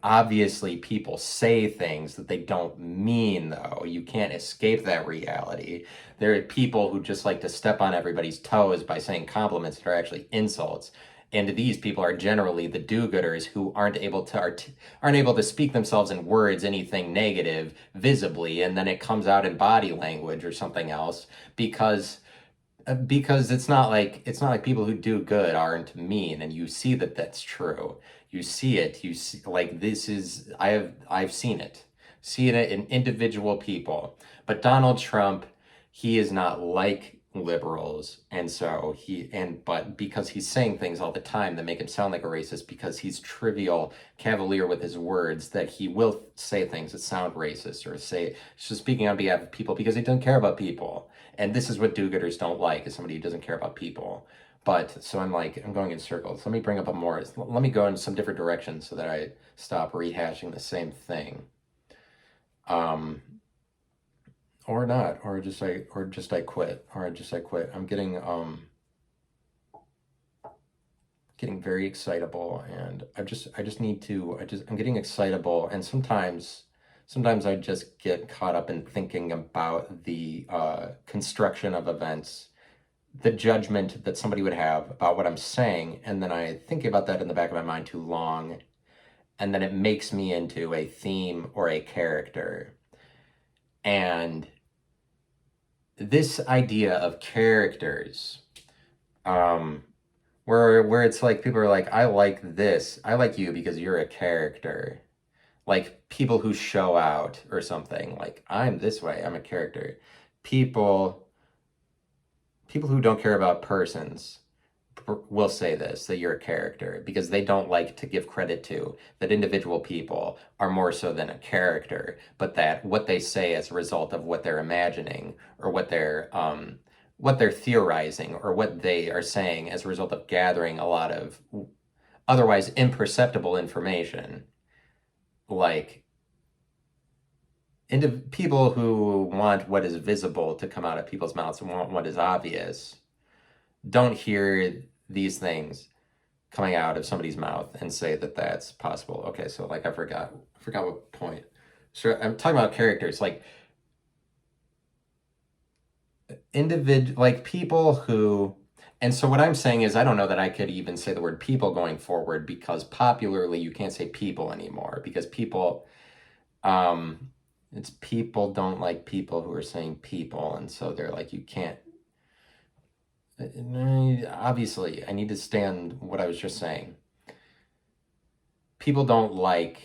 obviously people say things that they don't mean though. You can't escape that reality. There are people who just like to step on everybody's toes by saying compliments that are actually insults. And these people are generally the do-gooders who aren't able to speak themselves in words anything negative visibly, and then it comes out in body language or something else, because it's not like people who do good aren't mean, and you see that that's true. You see it. You see, like, this is, I've seen it in individual people. But Donald Trump, he is not like liberals, and so but because he's saying things all the time that make him sound like a racist, because he's trivial cavalier with his words, that he will say things that sound racist, or say he's just speaking on behalf of people because he doesn't care about people. And this is what do-gooders don't like, is somebody who doesn't care about people. But so I'm going in circles. Let me bring up let me go in some different directions so that I stop rehashing the same thing. Or not, or just I quit, I'm getting very excitable, and I'm getting excitable, and sometimes I just get caught up in thinking about the construction of events, the judgment that somebody would have about what I'm saying, and then I think about that in the back of my mind too long, and then it makes me into a theme or a character. And this idea of characters, where it's like people are like, I like you because you're a character. Like people who show out or something, like, I'm this way, I'm a character. People who don't care about persons will say this, that you're a character, because they don't like to give credit to that individual people are more so than a character, but that what they say as a result of what they're imagining, or what they're theorizing, or what they are saying as a result of gathering a lot of otherwise imperceptible information. Like, into people who want what is visible to come out of people's mouths and want what is obvious don't hear these things coming out of somebody's mouth and say that that's possible. Okay, so like I forgot what point. So I'm talking about characters, like people who, and so what I'm saying is, I don't know that I could even say the word people going forward, because popularly you can't say people anymore, because people, it's people don't like people who are saying people, and so they're like, you can't. Obviously, I need to stand what I was just saying. People don't like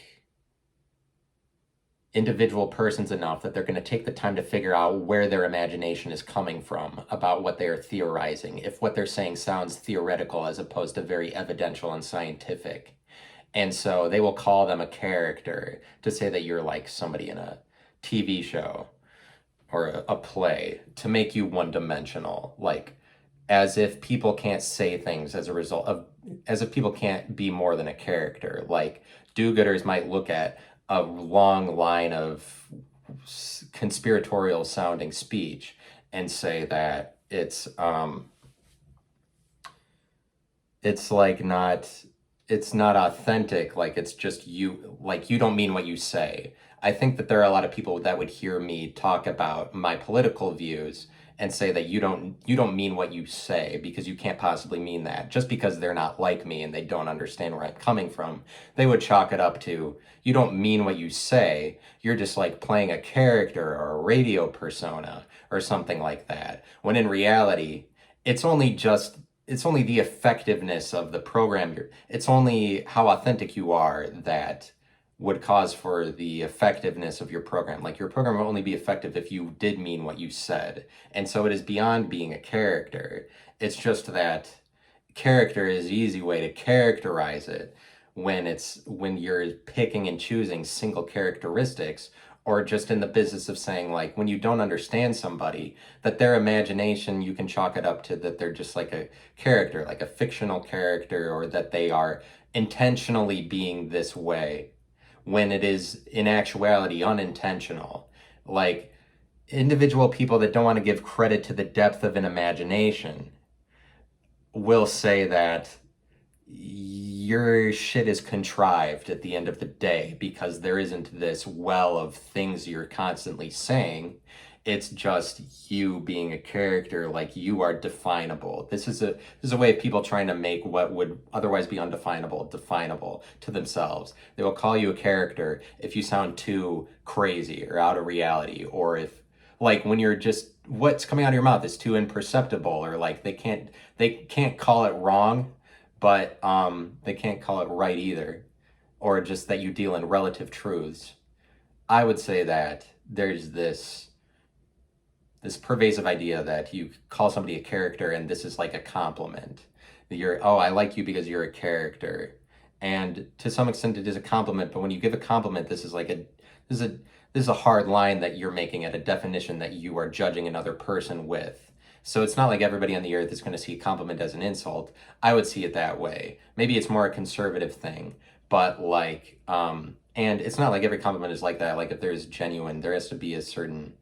individual persons enough that they're going to take the time to figure out where their imagination is coming from about what they are theorizing, if what they're saying sounds theoretical as opposed to very evidential and scientific. And so they will call them a character to say that you're like somebody in a TV show or a play, to make you one-dimensional, like, as if people can't say things as if people can't be more than a character. Like, do-gooders might look at a long line of conspiratorial sounding speech and say that it's not authentic, like it's just you, like you don't mean what you say. I think that there are a lot of people that would hear me talk about my political views and say that you don't mean what you say, because you can't possibly mean that. Just because they're not like me and they don't understand where I'm coming from, they would chalk it up to, you don't mean what you say, you're just like playing a character or a radio persona or something like that. When in reality, it's only the effectiveness of the program. It's only how authentic you are that would cause for the effectiveness of your program. Like, your program will only be effective if you did mean what you said. And so it is beyond being a character. It's just that character is an easy way to characterize it when you're picking and choosing single characteristics, or just in the business of saying, like, when you don't understand somebody, that their imagination, you can chalk it up to that they're just like a character, like a fictional character, or that they are intentionally being this way, when it is in actuality unintentional. Like, individual people that don't want to give credit to the depth of an imagination will say that your shit is contrived at the end of the day, because there isn't this well of things you're constantly saying, It's just you being a character, like you are definable. This is a way of people trying to make what would otherwise be undefinable definable to themselves. They will call you a character if you sound too crazy or out of reality, or if like when you're just what's coming out of your mouth is too imperceptible, or like they can't call it wrong, but they can't call it right either, or just that you deal in relative truths. I would say that there's this pervasive idea that you call somebody a character and this is like a compliment. Oh, I like you because you're a character. And to some extent it is a compliment, but when you give a compliment, this is a this is a hard line that you're making at a definition that you are judging another person with. So it's not like everybody on the earth is going to see a compliment as an insult. I would see it that way. Maybe it's more a conservative thing, but and it's not like every compliment is like that. Like if there's genuine, there has to be a certain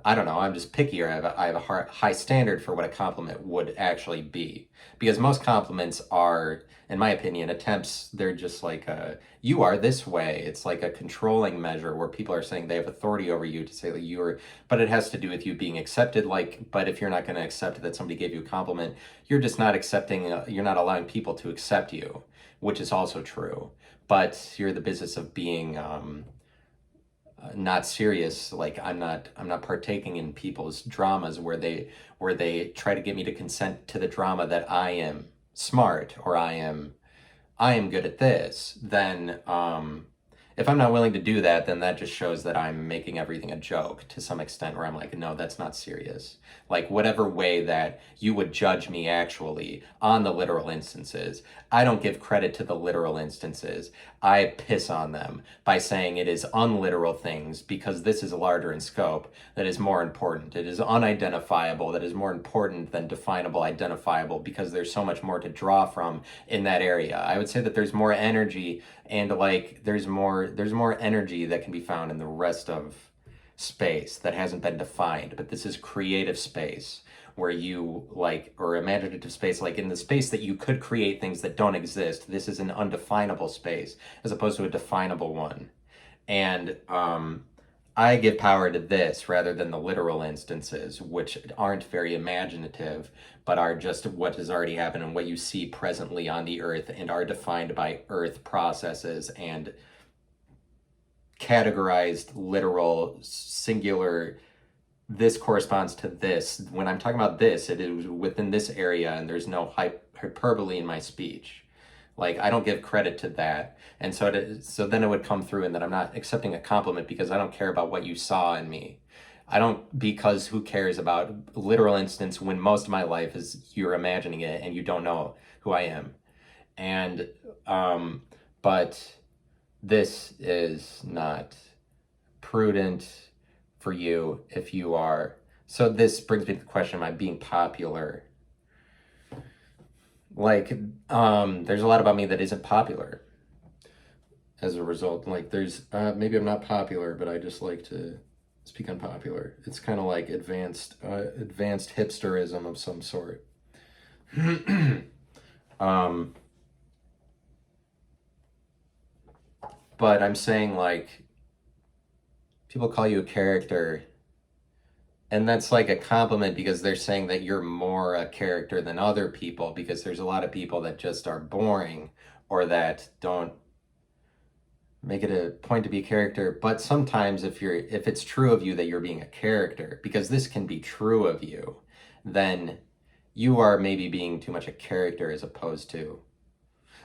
I don't know, I'm just picky, or I have a high standard for what a compliment would actually be. Because most compliments are, in my opinion, attempts, they're just like, you are this way. It's like a controlling measure where people are saying they have authority over you to say that but it has to do with you being accepted. But if you're not going to accept that somebody gave you a compliment, you're just not accepting, you're not allowing people to accept you, which is also true. But you're the business of being, not serious. Like I'm not partaking in people's dramas where they try to get me to consent to the drama that I am smart, or I am good at this. Then if I'm not willing to do that, then that just shows that I'm making everything a joke to some extent, where I'm like, no, that's not serious. Like whatever way that you would judge me actually on the literal instances, I don't give credit to the literal instances. I piss on them by saying it is unliteral things, because this is larger in scope, that is more important. It is unidentifiable, that is more important than definable, identifiable, because there's so much more to draw from in that area. I would say that there's more energy, and like there's more energy that can be found in the rest of space that hasn't been defined. But this is creative space, where you like, or imaginative space, like in the space that you could create things that don't exist. This is an undefinable space as opposed to a definable one. And I give power to this rather than the literal instances, which aren't very imaginative, but are just what has already happened and what you see presently on the earth, and are defined by earth processes and categorized, literal, singular. This corresponds to this. When I'm talking about this, it is within this area, and there's no hyperbole in my speech. Like I don't give credit to that, and so then it would come through, and that I'm not accepting a compliment because I don't care about what you saw in me. I don't, because who cares about literal instance when most of my life is you're imagining it and you don't know who I am. And but this is not prudent for you if you are. So this brings me to the question: am I being popular? Like there's a lot about me that isn't popular as a result. Like there's maybe I'm not popular, but I just like to speak unpopular. It's kind of like advanced hipsterism of some sort. But I'm saying, like, people call you a character, and that's like a compliment because they're saying that you're more a character than other people, because there's a lot of people that just are boring, or that don't make it a point to be a character. But sometimes if it's true of you that you're being a character, because this can be true of you, then you are maybe being too much a character, as opposed to,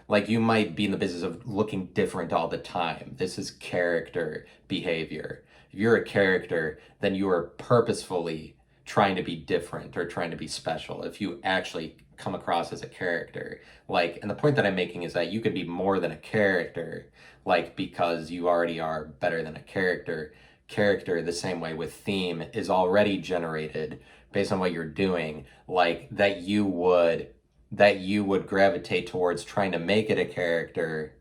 like, you might be in the business of looking different all the time. This is character behavior. If you're a character, then you are purposefully trying to be different or trying to be special. If you actually come across as a character, like, and the point that I'm making is that you could be more than a character, like, because you already are better than a character. Character, the same way with theme, is already generated based on what you're doing, like that you would gravitate towards trying to make it a character.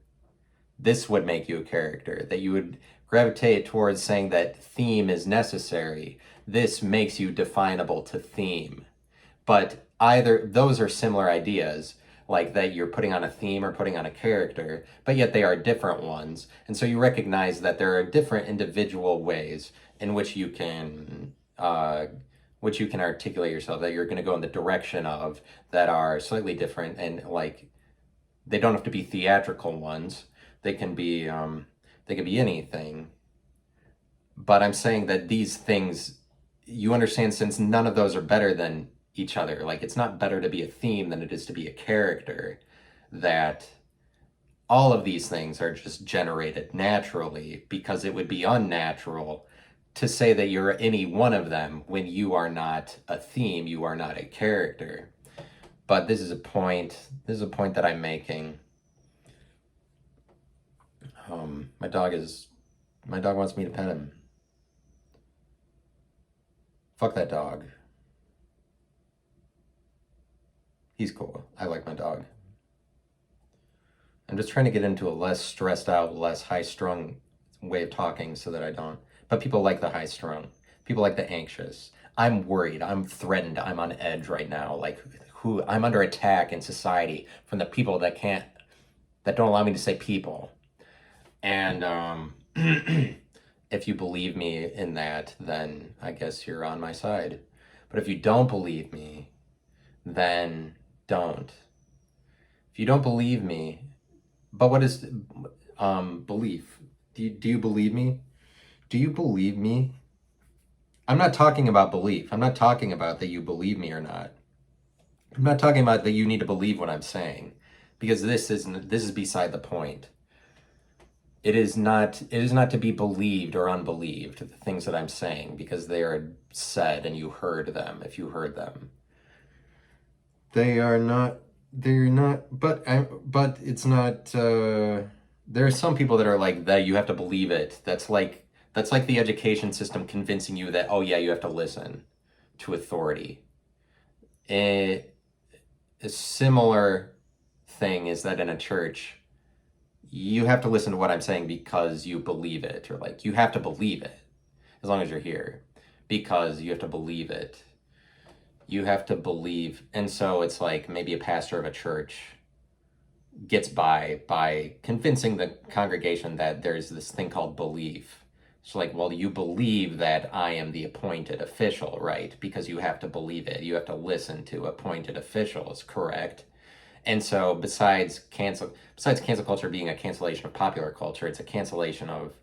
This would make you a character. That you would gravitate towards saying that theme is necessary. This makes you definable to theme. But either those are similar ideas, like that you're putting on a theme or putting on a character, but yet they are different ones. And so you recognize that there are different individual ways in which you can which you can articulate yourself, that you're going to go in the direction of, that are slightly different, and like they don't have to be theatrical ones. They can be anything. But I'm saying that these things, you understand, since none of those are better than each other. Like, it's not better to be a theme than it is to be a character. That all of these things are just generated naturally, because it would be unnatural to say that you're any one of them when you are not a theme, you are not a character. But this is a point that I'm making. My dog wants me to pet him. Fuck that dog. He's cool. I like my dog. I'm just trying to get into a less stressed out, less high-strung way of talking so that I don't. But people like the high-strung. People like the anxious. I'm worried. I'm threatened. I'm on edge right now. Like, I'm under attack in society from the people that don't allow me to say people. And if you believe me in that, then I guess you're on my side. But if you don't believe me, then don't. If you don't believe me, but what is belief? Do you believe me? Do you believe me? I'm not talking about belief. I'm not talking about that you believe me or not. I'm not talking about that you need to believe what I'm saying, because this is beside the point. It is not to be believed or unbelieved, the things that I'm saying, because they are said and you heard them, if you heard them. They're not, but it's not, there are some people that are like that, you have to believe it. That's like the education system convincing you that, oh yeah, you have to listen to authority. A similar thing is that in a church, you have to listen to what I'm saying because you believe it, or like you have to believe it as long as you're here, because you have to believe it. You have to believe. And so it's like maybe a pastor of a church gets by convincing the congregation that there's this thing called belief. It's like, well, you believe that I am the appointed official, right? Because you have to believe it. You have to listen to appointed officials, correct? And so besides cancel culture being a cancellation of popular culture, it's a cancellation of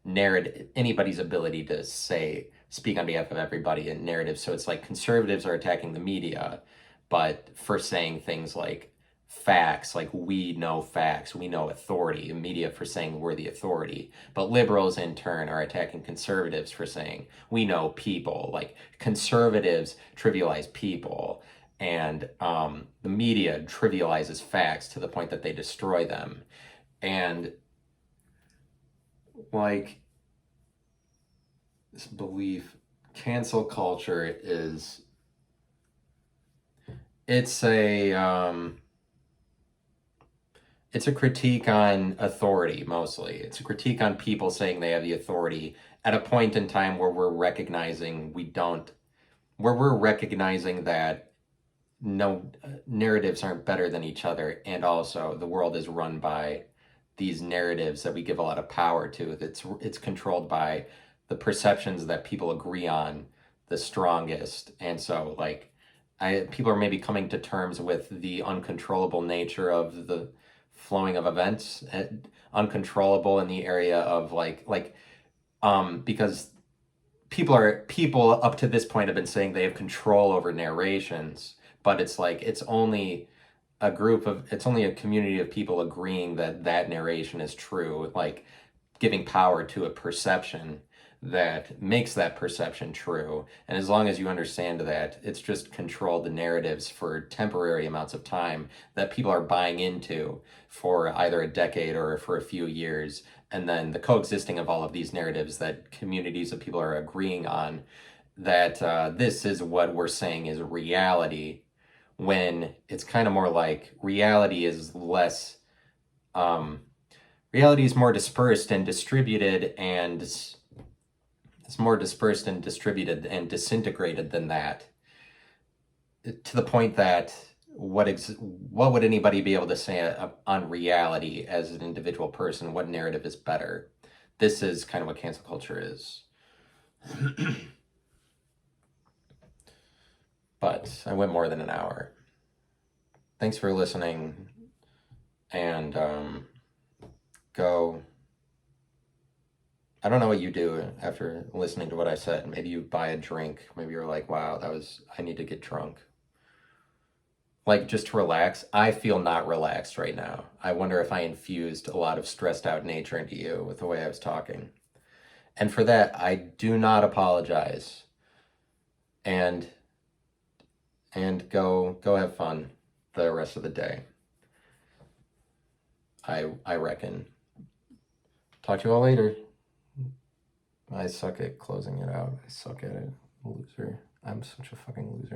anybody's ability to speak on behalf of everybody in narrative. So it's like conservatives are attacking the media, but for saying things like facts, like we know facts, we know authority, the media for saying we're the authority. But liberals in turn are attacking conservatives for saying we know people, like conservatives trivialize people. And the media trivializes facts to the point that they destroy them. And like this belief, cancel culture it's a critique on authority, mostly. It's a critique on people saying they have the authority at a point in time where we're recognizing that no, narratives aren't better than each other, and also the world is run by these narratives that we give a lot of power to. It's controlled by the perceptions that people agree on the strongest. And so like people are maybe coming to terms with the uncontrollable nature of the flowing of events, uncontrollable in the area of because people up to this point have been saying they have control over narrations, but it's like it's only a community of people agreeing that narration is true, like giving power to a perception that makes that perception true. And as long as you understand that, it's just controlled narratives for temporary amounts of time that people are buying into for either a decade or for a few years. And then the coexisting of all of these narratives that communities of people are agreeing on, that this is what we're saying is reality, when it's kind of more like reality is less, reality is more dispersed and distributed, and it's more dispersed and distributed and disintegrated than that, to the point that what would anybody be able to say on reality as an individual person? What narrative is better? This is kind of what cancel culture is. Nice. I went more than an hour. Thanks for listening, and go. I don't know what you do after listening to what I said. Maybe you buy a drink. Maybe you're like, wow, I need to get drunk. Like, just to relax. I feel not relaxed right now. I wonder if I infused a lot of stressed out nature into you with the way I was talking. And for that, I do not apologize. And go have fun the rest of the day. I reckon. Talk to you all later. I suck at closing it out. I suck at it. Loser. I'm such a fucking loser.